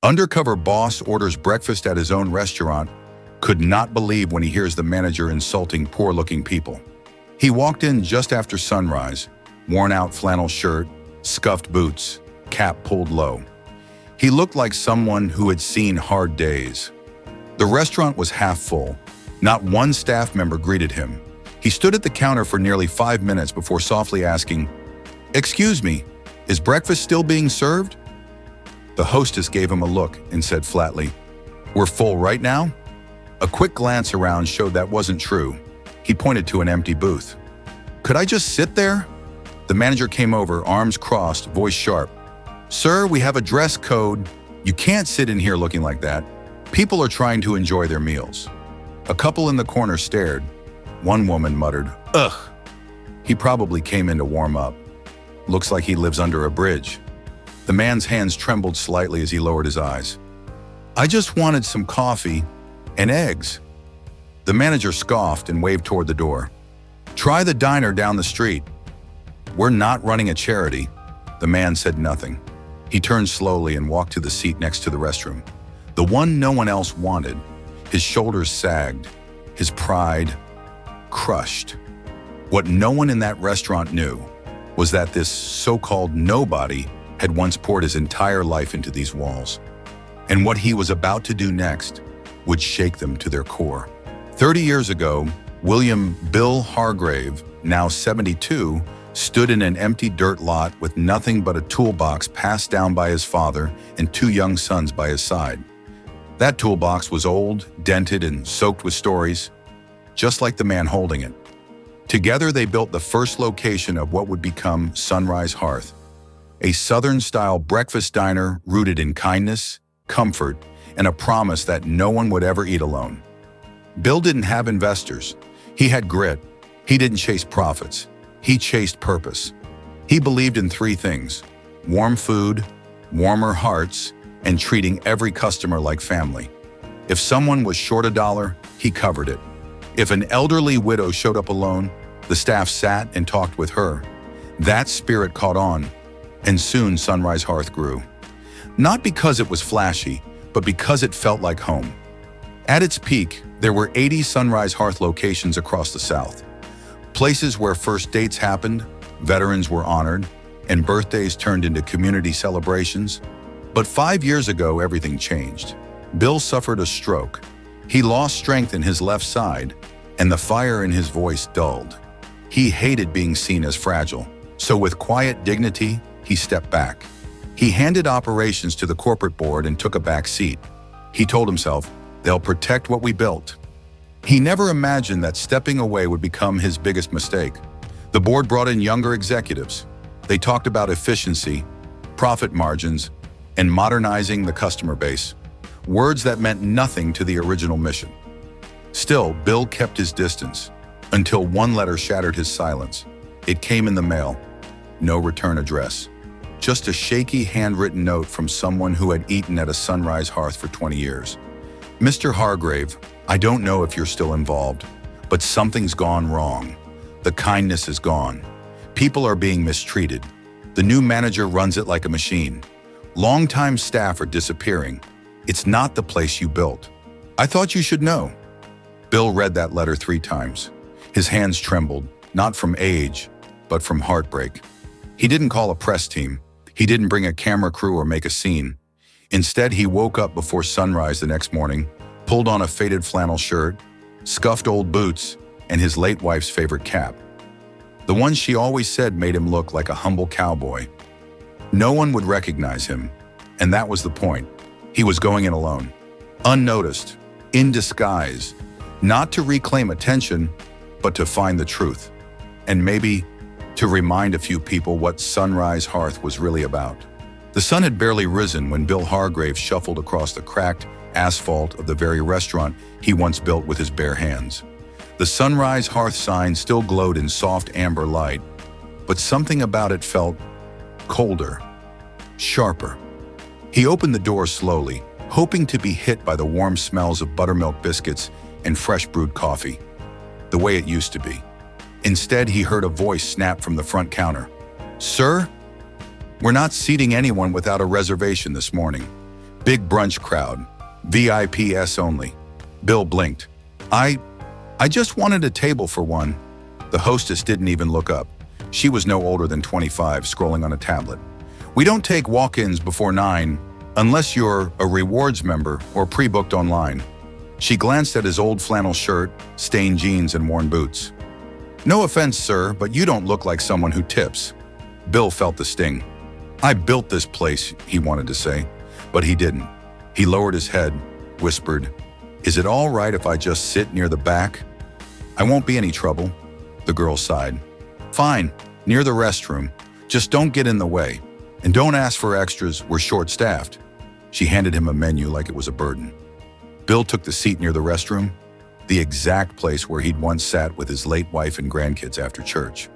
Undercover Boss Orders Breakfast at his own restaurant could not believe when he hears the manager insulting poor-looking people. He walked in just after sunrise, worn-out flannel shirt, scuffed boots, cap pulled low. He looked like someone who had seen hard days. The restaurant was half full. Not one staff member greeted him. He stood at the counter for nearly 5 minutes before softly asking, "Excuse me, is breakfast still being served?" The hostess gave him a look and said flatly, "We're full right now?" A quick glance around showed that wasn't true. He pointed to an empty booth. "Could I just sit there?" The manager came over, arms crossed, voice sharp. "Sir, we have a dress code. You can't sit in here looking like that. People are trying to enjoy their meals." A couple in the corner stared. One woman muttered, "Ugh." He probably came in to warm up. Looks like he lives under a bridge. The man's hands trembled slightly as he lowered his eyes. "I just wanted some coffee and eggs." The manager scoffed and waved toward the door. "Try the diner down the street." "We're not running a charity." The man said nothing. He turned slowly and walked to the seat next to the restroom, the one no one else wanted. His shoulders sagged, his pride crushed. What no one in that restaurant knew was that this so-called nobody had once poured his entire life into these walls. And what he was about to do next would shake them to their core. 30 years ago, William Bill Hargrave, now 72, stood in an empty dirt lot with nothing but a toolbox passed down by his father and 2 young sons by his side. That toolbox was old, dented, and soaked with stories, just like the man holding it. Together, they built the first location of what would become Sunrise Hearth, a Southern-style breakfast diner rooted in kindness, comfort, and a promise that no one would ever eat alone. Bill didn't have investors. He had grit. He didn't chase profits. He chased purpose. He believed in 3 things: warm food, warmer hearts, and treating every customer like family. If someone was short $1, he covered it. If an elderly widow showed up alone, the staff sat and talked with her. That spirit caught on, and soon Sunrise Hearth grew. Not because it was flashy, but because it felt like home. At its peak, there were 80 Sunrise Hearth locations across the South. Places where first dates happened, veterans were honored, and birthdays turned into community celebrations. But 5 years ago, everything changed. Bill suffered a stroke. He lost strength in his left side, and the fire in his voice dulled. He hated being seen as fragile, so with quiet dignity, he stepped back. He handed operations to the corporate board and took a back seat. He told himself, "They'll protect what we built." He never imagined that stepping away would become his biggest mistake. The board brought in younger executives. They talked about efficiency, profit margins, and modernizing the customer base, words that meant nothing to the original mission. Still, Bill kept his distance, until one letter shattered his silence. It came in the mail. No return address. Just a shaky handwritten note from someone who had eaten at a Sunrise Hearth for 20 years. "Mr. Hargrave, I don't know if you're still involved, but something's gone wrong. The kindness is gone. People are being mistreated. The new manager runs it like a machine. Longtime staff are disappearing. It's not the place you built. I thought you should know." Bill read that letter 3 times. His hands trembled, not from age, but from heartbreak. He didn't call a press team. He didn't bring a camera crew or make a scene. Instead, he woke up before sunrise the next morning, pulled on a faded flannel shirt, scuffed old boots, and his late wife's favorite cap. The one she always said made him look like a humble cowboy. No one would recognize him, and that was the point. He was going in alone, unnoticed, in disguise, not to reclaim attention, but to find the truth, and maybe to remind a few people what Sunrise Hearth was really about. The sun had barely risen when Bill Hargrave shuffled across the cracked asphalt of the very restaurant he once built with his bare hands. The Sunrise Hearth sign still glowed in soft amber light, but something about it felt colder, sharper. He opened the door slowly, hoping to be hit by the warm smells of buttermilk biscuits and fresh brewed coffee, the way it used to be. Instead, he heard a voice snap from the front counter. "Sir, we're not seating anyone without a reservation this morning." Big brunch crowd. VIPs only. Bill blinked. I just wanted a table for one. The hostess didn't even look up. She was no older than 25, scrolling on a tablet. We don't take walk-ins before 9, unless you're a rewards member or pre-booked online. She glanced at his old flannel shirt, stained jeans, and worn boots. No offense, sir, but you don't look like someone who tips. Bill felt the sting. I built this place, he wanted to say, but he didn't. He lowered his head, whispered, "Is it all right if I just sit near the back?" "I won't be any trouble," the girl sighed. "Fine, near the restroom. Just don't get in the way. And don't ask for extras, we're short-staffed." She handed him a menu like it was a burden. Bill took the seat near the restroom, the exact place where he'd once sat with his late wife and grandkids after church.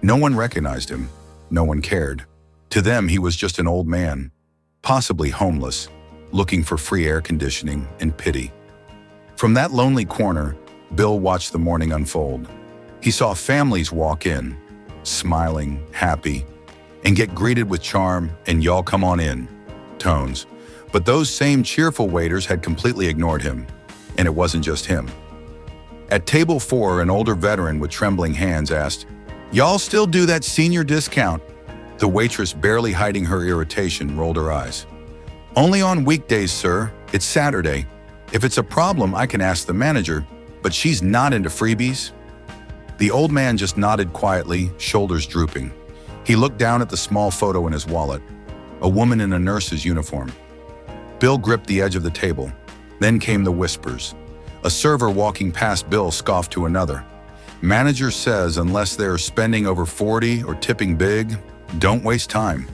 No one recognized him. No one cared. To them, he was just an old man, possibly homeless, looking for free air conditioning and pity. From that lonely corner, Bill watched the morning unfold. He saw families walk in, smiling, happy, and get greeted with charm and "y'all come on in" tones. But those same cheerful waiters had completely ignored him, and it wasn't just him. At table 4, an older veteran with trembling hands asked, "Y'all still do that senior discount?" The waitress, barely hiding her irritation, rolled her eyes. "Only on weekdays, sir. It's Saturday. If it's a problem, I can ask the manager, but she's not into freebies." The old man just nodded quietly, shoulders drooping. He looked down at the small photo in his wallet, a woman in a nurse's uniform. Bill gripped the edge of the table. Then came the whispers. A server walking past Bill scoffed to another. "Manager says unless they're spending over 40 or tipping big, don't waste time.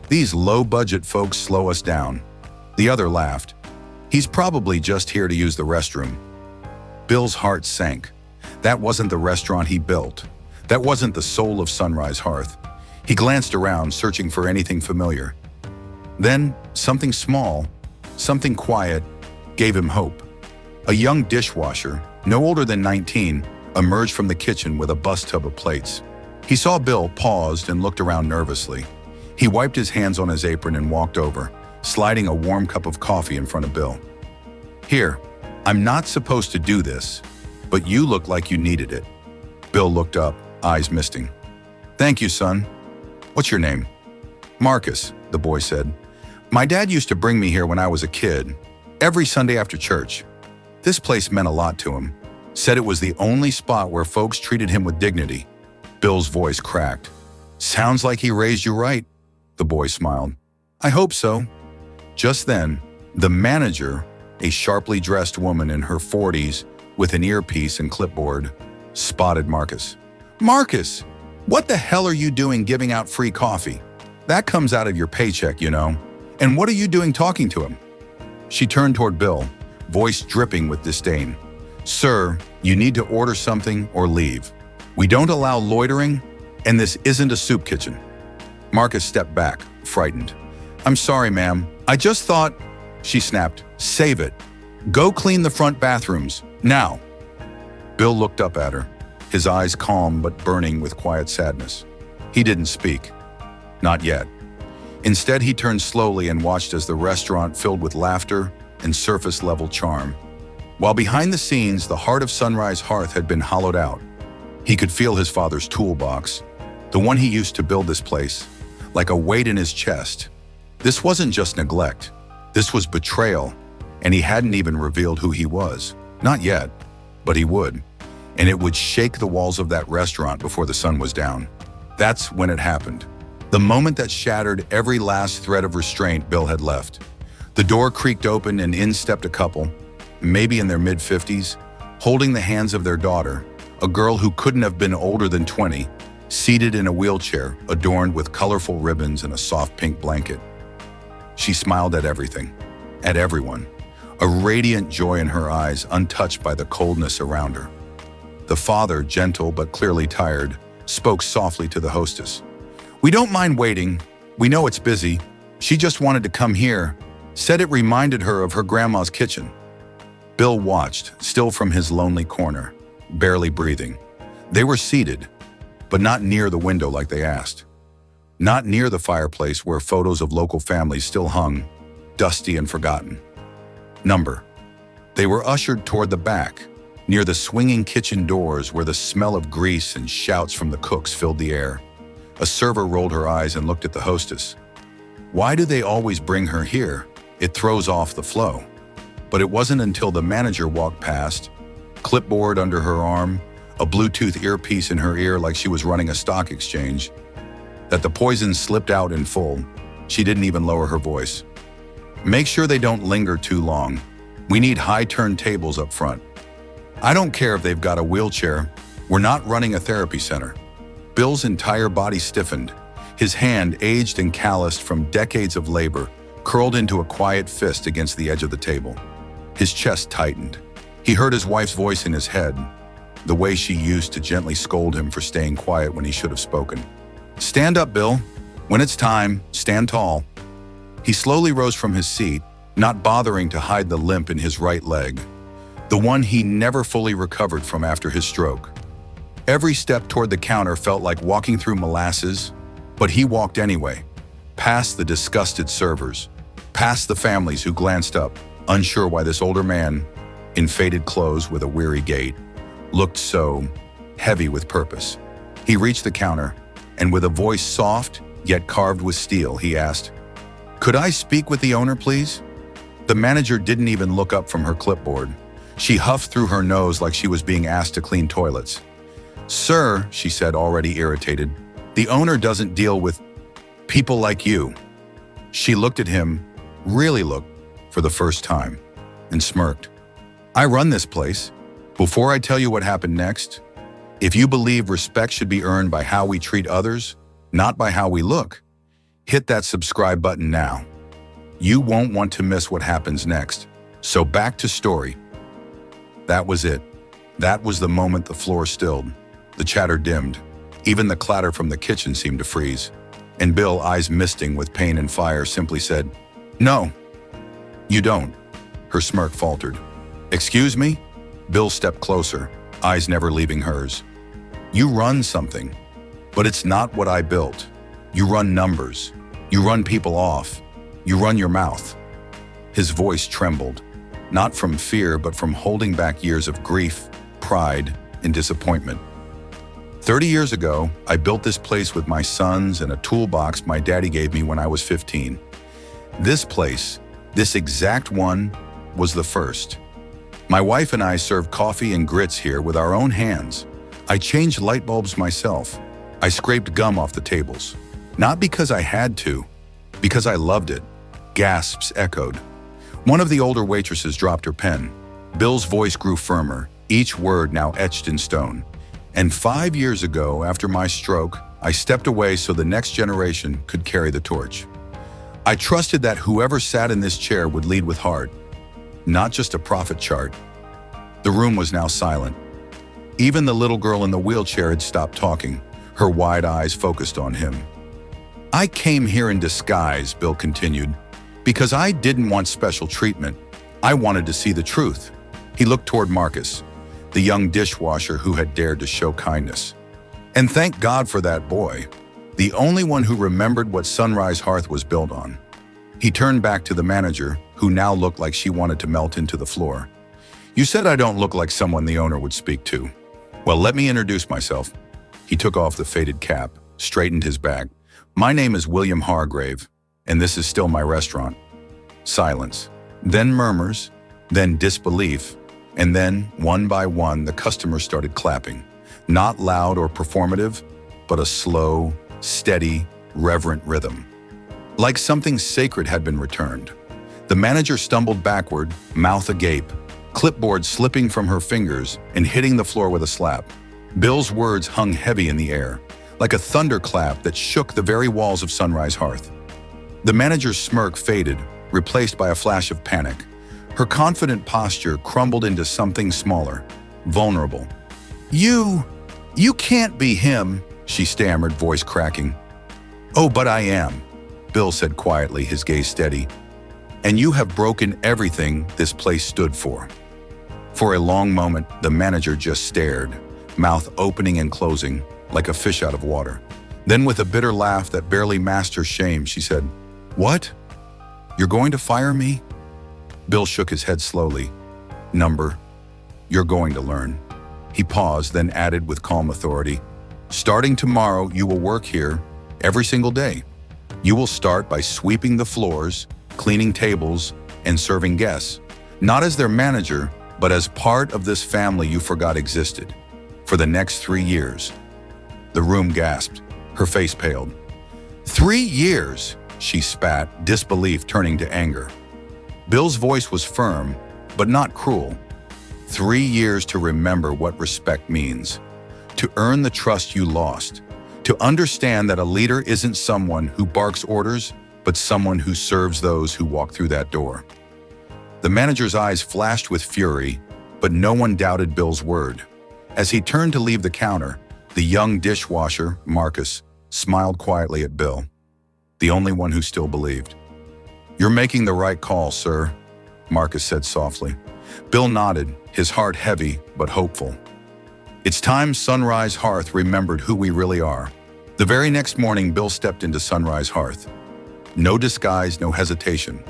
These low-budget folks slow us down." The other laughed. "He's probably just here to use the restroom." Bill's heart sank. That wasn't the restaurant he built. That wasn't the soul of Sunrise Hearth. He glanced around, searching for anything familiar. Then, something small, something quiet, gave him hope. A young dishwasher, no older than 19, emerged from the kitchen with a bus tub of plates. He saw Bill, paused, and looked around nervously. He wiped his hands on his apron and walked over, sliding a warm cup of coffee in front of Bill. "Here, I'm not supposed to do this, but you look like you needed it." Bill looked up, eyes misting. "Thank you, son. What's your name?" "Marcus," the boy said. "My dad used to bring me here when I was a kid, every Sunday after church. This place meant a lot to him. Said it was the only spot where folks treated him with dignity." Bill's voice cracked. "Sounds like he raised you right," the boy smiled. "I hope so." Just then, the manager, a sharply dressed woman in her 40s with an earpiece and clipboard, spotted Marcus. "Marcus, what the hell are you doing giving out free coffee? That comes out of your paycheck, you know. And what are you doing talking to him?" She turned toward Bill, voice dripping with disdain. "Sir, you need to order something or leave. We don't allow loitering, and this isn't a soup kitchen." Marcus stepped back, frightened. "I'm sorry, ma'am. I just thought—" She snapped, "Save it. Go clean the front bathrooms, now." Bill looked up at her, his eyes calm but burning with quiet sadness. He didn't speak. Not yet. Instead, he turned slowly and watched as the restaurant filled with laughter and surface-level charm. While behind the scenes, the heart of Sunrise Hearth had been hollowed out. He could feel his father's toolbox, the one he used to build this place, like a weight in his chest. This wasn't just neglect. This was betrayal, and he hadn't even revealed who he was. Not yet, but he would. And it would shake the walls of that restaurant before the sun was down. That's when it happened. The moment that shattered every last thread of restraint Bill had left. The door creaked open and in stepped a couple, maybe in their mid-50s, holding the hands of their daughter, a girl who couldn't have been older than 20, seated in a wheelchair adorned with colorful ribbons and a soft pink blanket. She smiled at everything, at everyone, a radiant joy in her eyes untouched by the coldness around her. The father, gentle but clearly tired, spoke softly to the hostess. "We don't mind waiting. We know it's busy. She just wanted to come here. Said it reminded her of her grandma's kitchen." Bill watched, still from his lonely corner, barely breathing. They were seated, but not near the window like they asked. Not near the fireplace where photos of local families still hung. dusty and forgotten. Number. They were ushered toward the back, near the swinging kitchen doors where the smell of grease and shouts from the cooks filled the air. A server rolled her eyes and looked at the hostess. Why do they always bring her here? It throws off the flow. But it wasn't until the manager walked past, clipboard under her arm, a Bluetooth earpiece in her ear like she was running a stock exchange, that the poison slipped out in full. She didn't even lower her voice. Make sure they don't linger too long. We need high turntables up front. I don't care if they've got a wheelchair. We're not running a therapy center. Bill's entire body stiffened. His hand, aged and calloused from decades of labor, curled into a quiet fist against the edge of the table. His chest tightened. He heard his wife's voice in his head, the way she used to gently scold him for staying quiet when he should have spoken. Stand up, Bill. When it's time, stand tall. He slowly rose from his seat, not bothering to hide the limp in his right leg, the one he never fully recovered from after his stroke. Every step toward the counter felt like walking through molasses, but he walked anyway, past the disgusted servers, past the families who glanced up, unsure why this older man, in faded clothes with a weary gait, looked so heavy with purpose. He reached the counter, and with a voice soft yet carved with steel, he asked, "Could I speak with the owner, please?" The manager didn't even look up from her clipboard. She huffed through her nose like she was being asked to clean toilets. "Sir," she said, already irritated, "the owner doesn't deal with people like you." She looked at him, really looked, for the first time, and smirked. "I run this place. Before I tell you what happened next, if you believe respect should be earned by how we treat others, not by how we look, hit that subscribe button now. You won't want to miss what happens next. So back to story." That was it. That was the moment the floor stilled. The chatter dimmed. Even the clatter from the kitchen seemed to freeze. And Bill, eyes misting with pain and fire, simply said, "No, you don't." Her smirk faltered. "Excuse me?" Bill stepped closer, eyes never leaving hers. "You run something, but it's not what I built. You run numbers. You run people off. You run your mouth." His voice trembled, not from fear, but from holding back years of grief, pride, and disappointment. 30 years ago, I built this place with my sons and a toolbox my daddy gave me when I was 15. This place, this exact one, was the first. My wife and I served coffee and grits here with our own hands. I changed light bulbs myself. I scraped gum off the tables. Not because I had to, because I loved it. Gasps echoed. One of the older waitresses dropped her pen. Bill's voice grew firmer, each word now etched in stone. "And 5 years ago, after my stroke, I stepped away so the next generation could carry the torch. I trusted that whoever sat in this chair would lead with heart, not just a profit chart." The room was now silent. Even the little girl in the wheelchair had stopped talking, her wide eyes focused on him. "I came here in disguise," Bill continued, "because I didn't want special treatment. I wanted to see the truth." He looked toward Marcus, the young dishwasher who had dared to show kindness. And thank God for that boy, the only one who remembered what Sunrise Hearth was built on. He turned back to the manager, who now looked like she wanted to melt into the floor. "You said I don't look like someone the owner would speak to. Well, let me introduce myself." He took off the faded cap, straightened his back. "My name is William Hargrave, and this is still my restaurant." Silence, then murmurs, then disbelief, and then, one by one, the customers started clapping. Not loud or performative, but a slow, steady, reverent rhythm. Like something sacred had been returned. The manager stumbled backward, mouth agape, clipboard slipping from her fingers and hitting the floor with a slap. Bill's words hung heavy in the air, like a thunderclap that shook the very walls of Sunrise Hearth. The manager's smirk faded, replaced by a flash of panic. Her confident posture crumbled into something smaller, vulnerable. You can't be him," she stammered, voice cracking. "Oh, but I am," Bill said quietly, his gaze steady. "And you have broken everything this place stood for." For a long moment, the manager just stared, mouth opening and closing, like a fish out of water. Then with a bitter laugh that barely masked her shame, she said, "What? You're going to fire me? Bill shook his head slowly. Number, you're going to learn. He paused, then added with calm authority, starting tomorrow, you will work here every single day. You will start by sweeping the floors, cleaning tables, and serving guests, not as their manager, but as part of this family you forgot existed. For the next 3 years. The room gasped. Her face paled. 3 years, she spat, disbelief turning to anger. Bill's voice was firm, but not cruel. 3 years to remember what respect means, to earn the trust you lost, to understand that a leader isn't someone who barks orders, but someone who serves those who walk through that door. The manager's eyes flashed with fury, but no one doubted Bill's word. As he turned to leave the counter, the young dishwasher, Marcus, smiled quietly at Bill, the only one who still believed. You're making the right call, sir, Marcus said softly. Bill nodded, his heart heavy but hopeful. It's time Sunrise Hearth remembered who we really are. The very next morning, Bill stepped into Sunrise Hearth. No disguise, no hesitation.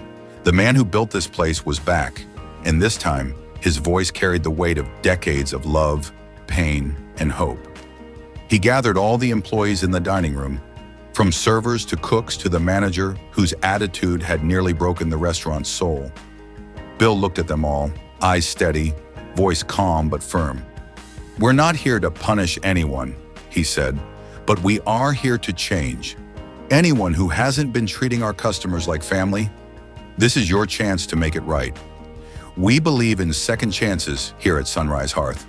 The man who built this place was back, and this time, his voice carried the weight of decades of love, pain, and hope. He gathered all the employees in the dining room, from servers to cooks to the manager whose attitude had nearly broken the restaurant's soul. Bill looked at them all, eyes steady, voice calm but firm. We're not here to punish anyone, he said, but we are here to change. Anyone who hasn't been treating our customers like family, this is your chance to make it right. We believe in second chances here at Sunrise Hearth.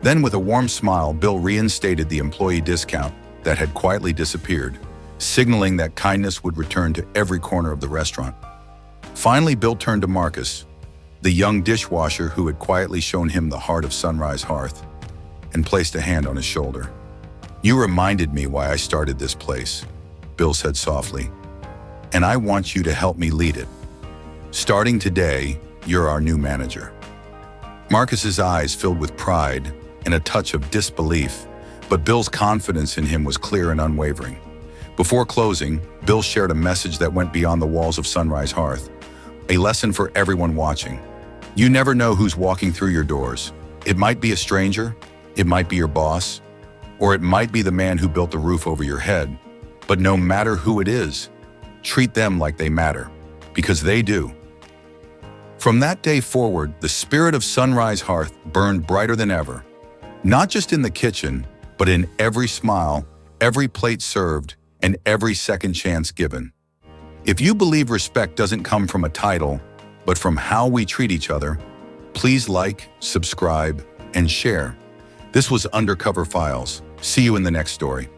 Then with a warm smile, Bill reinstated the employee discount that had quietly disappeared, signaling that kindness would return to every corner of the restaurant. Finally, Bill turned to Marcus, the young dishwasher who had quietly shown him the heart of Sunrise Hearth, and placed a hand on his shoulder. You reminded me why I started this place, Bill said softly, and I want you to help me lead it. Starting today, you're our new manager. Marcus's eyes filled with pride and a touch of disbelief, but Bill's confidence in him was clear and unwavering. Before closing, Bill shared a message that went beyond the walls of Sunrise Hearth, a lesson for everyone watching. You never know who's walking through your doors. It might be a stranger, it might be your boss, or it might be the man who built the roof over your head. But no matter who it is, treat them like they matter, because they do. From that day forward, the spirit of Sunrise Hearth burned brighter than ever, not just in the kitchen, but in every smile, every plate served, and every second chance given. If you believe respect doesn't come from a title, but from how we treat each other, please like, subscribe, and share. This was Undercover Files. See you in the next story.